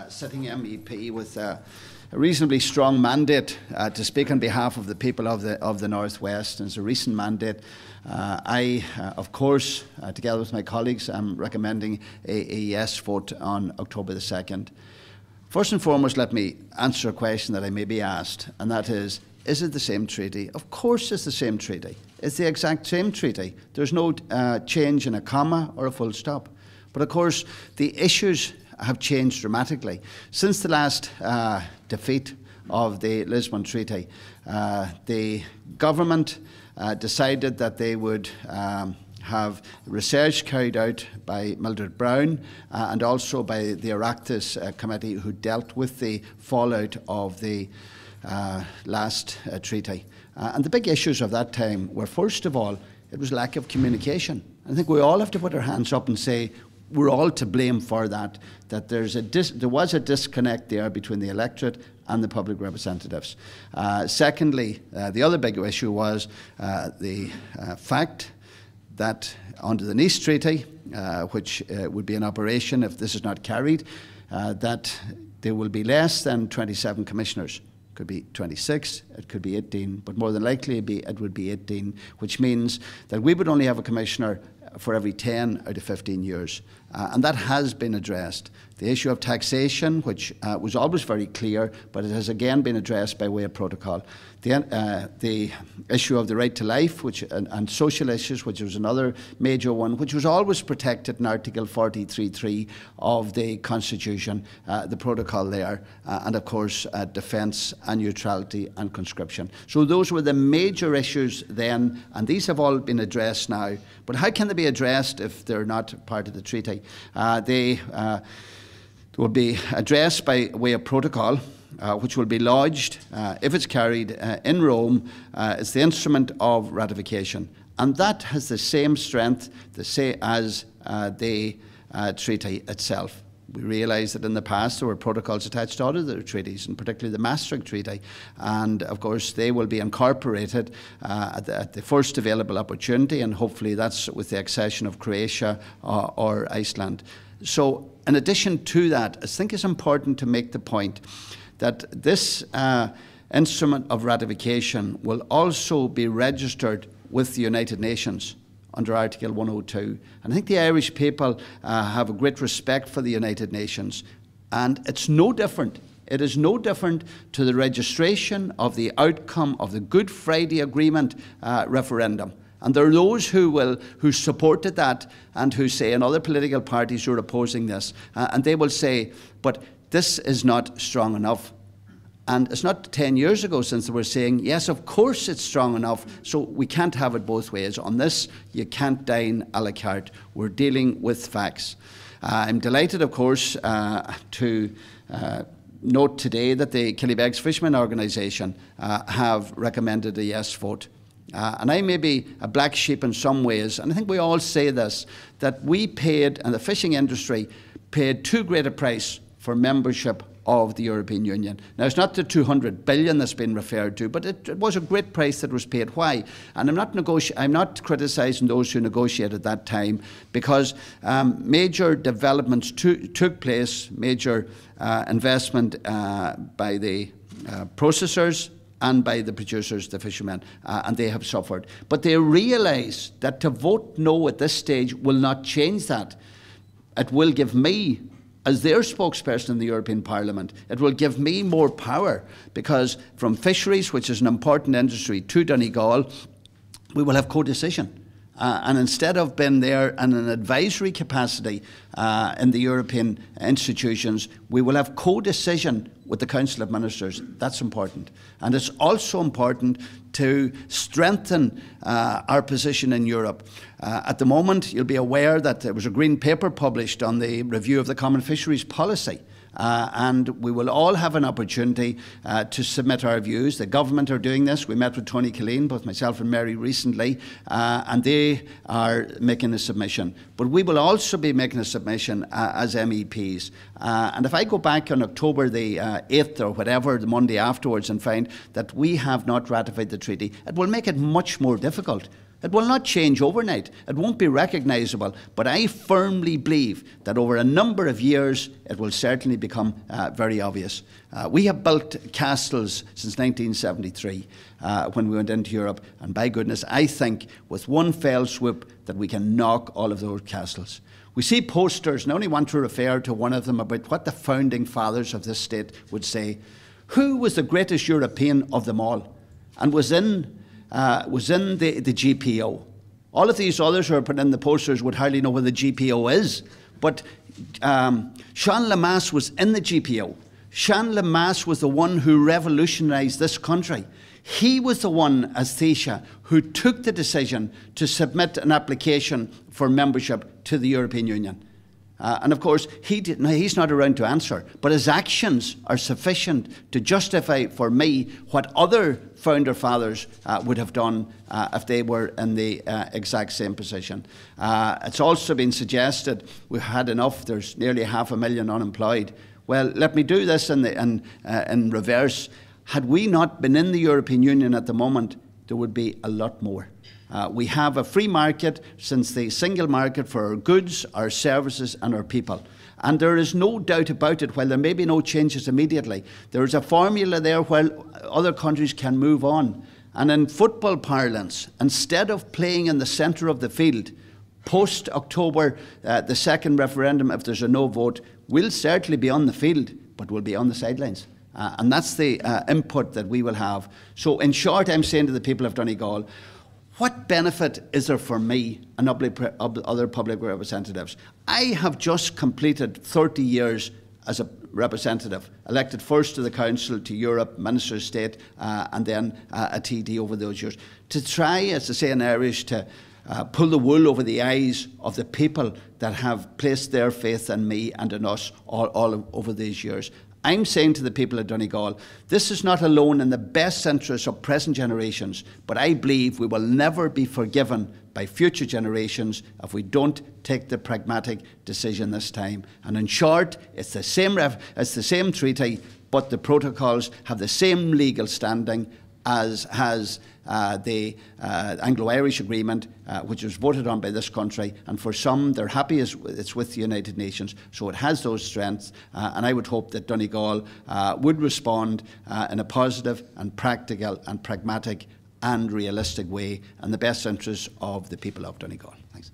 sitting MEP with a reasonably strong mandate to speak on behalf of the people of the North West. And it's a recent mandate. I, of course, together with my colleagues, am recommending a yes vote on October the 2nd. First and foremost, let me answer a question that I may be asked, and that is it the same treaty? Of course it's the same treaty. It's the exact same treaty. There's no change in a comma or a full stop. But of course, the issues have changed dramatically. Since the last defeat of the Lisbon Treaty, the government decided that they would have research carried out by Mildred Brown and also by the Oireachtas committee who dealt with the fallout of the last treaty. And the big issues of that time were, first of all, it was lack of communication. I think we all have to put our hands up and say we're all to blame for that, that there was a disconnect there between the electorate and the public representatives. Secondly, the other big issue was the fact that under the Nice Treaty, which would be in operation if this is not carried, that there will be less than 27 commissioners. It could be 26, it could be 18, but more than likely it would be 18, which means that we would only have a commissioner for every 10 out of 15 years. And that has been addressed. The issue of taxation, which was always very clear, but it has again been addressed by way of protocol. The issue of the right to life and social issues, which was another major one, which was always protected in Article 43.3 of the Constitution, the protocol there, and of course defence and neutrality and conscription. So those were the major issues then, and these have all been addressed now. But how can they be addressed if they're not part of the treaty? They will be addressed by way of protocol, which will be lodged, if it's carried in Rome, as the instrument of ratification. And that has the same strength as the treaty itself. We realise that in the past there were protocols attached to other treaties, and particularly the Maastricht Treaty, and of course they will be incorporated at the first available opportunity, and hopefully that's with the accession of Croatia or Iceland. So in addition to that, I think it's important to make the point that this instrument of ratification will also be registered with the United Nations under Article 102. And I think the Irish people have a great respect for the United Nations. And it's no different. It is no different to the registration of the outcome of the Good Friday Agreement referendum. And there are those who supported that and who say, and other political parties who are opposing this, and they will say, but this is not strong enough. And it's not 10 years ago since they were saying, yes, of course it's strong enough, so we can't have it both ways. On this, you can't dine a la carte. We're dealing with facts. I'm delighted, of course, to note today that the Killybegs Fishermen Organisation have recommended a yes vote. And I may be a black sheep in some ways, and I think we all say this, that we paid, and the fishing industry paid too great a price for membership of the European Union. Now, it's not the 200 billion that's been referred to, but it was a great price that was paid. Why? And I'm not criticising those who negotiated that time, because major developments took place, major investment by the processors and by the producers, the fishermen, and they have suffered. But they realise that to vote no at this stage will not change that. It will give me, as their spokesperson in the European Parliament, it will give me more power, because from fisheries, which is an important industry, to Donegal, we will have co-decision. And instead of being there in an advisory capacity in the European institutions, we will have co-decision with the Council of Ministers. That's important. And it's also important to strengthen our position in Europe. At the moment, you'll be aware that there was a green paper published on the review of the Common Fisheries Policy. And we will all have an opportunity to submit our views. The government are doing this. We met with Tony Killeen, both myself and Mary, recently, and they are making a submission. But we will also be making a submission as MEPs. And if I go back on October the 8th or whatever, the Monday afterwards, and find that we have not ratified the treaty, it will make it much more difficult It will not change overnight. It won't be recognisable. But I firmly believe that over a number of years, it will certainly become very obvious. We have built castles since 1973 when we went into Europe. And by goodness, I think with one fell swoop that we can knock all of those castles. We see posters, and I only want to refer to one of them about what the founding fathers of this state would say. Who was the greatest European of them all? And was in the GPO. All of these others who are put in the posters would hardly know what the GPO is. But Jean Lemasse was in the GPO. Jean Lemasse was the one who revolutionised this country. He was the one, as Taoiseach, who took the decision to submit an application for membership to the European Union. And of course, he's not around to answer, but his actions are sufficient to justify for me what other founder fathers would have done if they were in the exact same position. It's also been suggested we've had enough, there's nearly 500,000 unemployed. Well, let me do this in reverse. Had we not been in the European Union at the moment, there would be a lot more. We have a free market since the single market for our goods, our services and our people. And there is no doubt about it, while there may be no changes immediately, there is a formula there where other countries can move on. And in football parlance, instead of playing in the centre of the field, post-October, the second referendum, if there's a no vote, we'll certainly be on the field, but we'll be on the sidelines. And that's the input that we will have. So in short, I'm saying to the people of Donegal, what benefit is there for me and other public representatives? I have just completed 30 years as a representative, elected first to the Council, to Europe, Minister of State, and then a TD over those years. To try, as they say in Irish, to pull the wool over the eyes of the people that have placed their faith in me and in us all over these years. I'm saying to the people of Donegal, this is not alone in the best interests of present generations, but I believe we will never be forgiven by future generations if we don't take the pragmatic decision this time. And in short, it's the same treaty, but the protocols have the same legal standing as has the Anglo-Irish Agreement, which was voted on by this country. And for some, they're happy it's with the United Nations, so it has those strengths. And I would hope that Donegal would respond in a positive and practical and pragmatic and realistic way in the best interests of the people of Donegal. Thanks.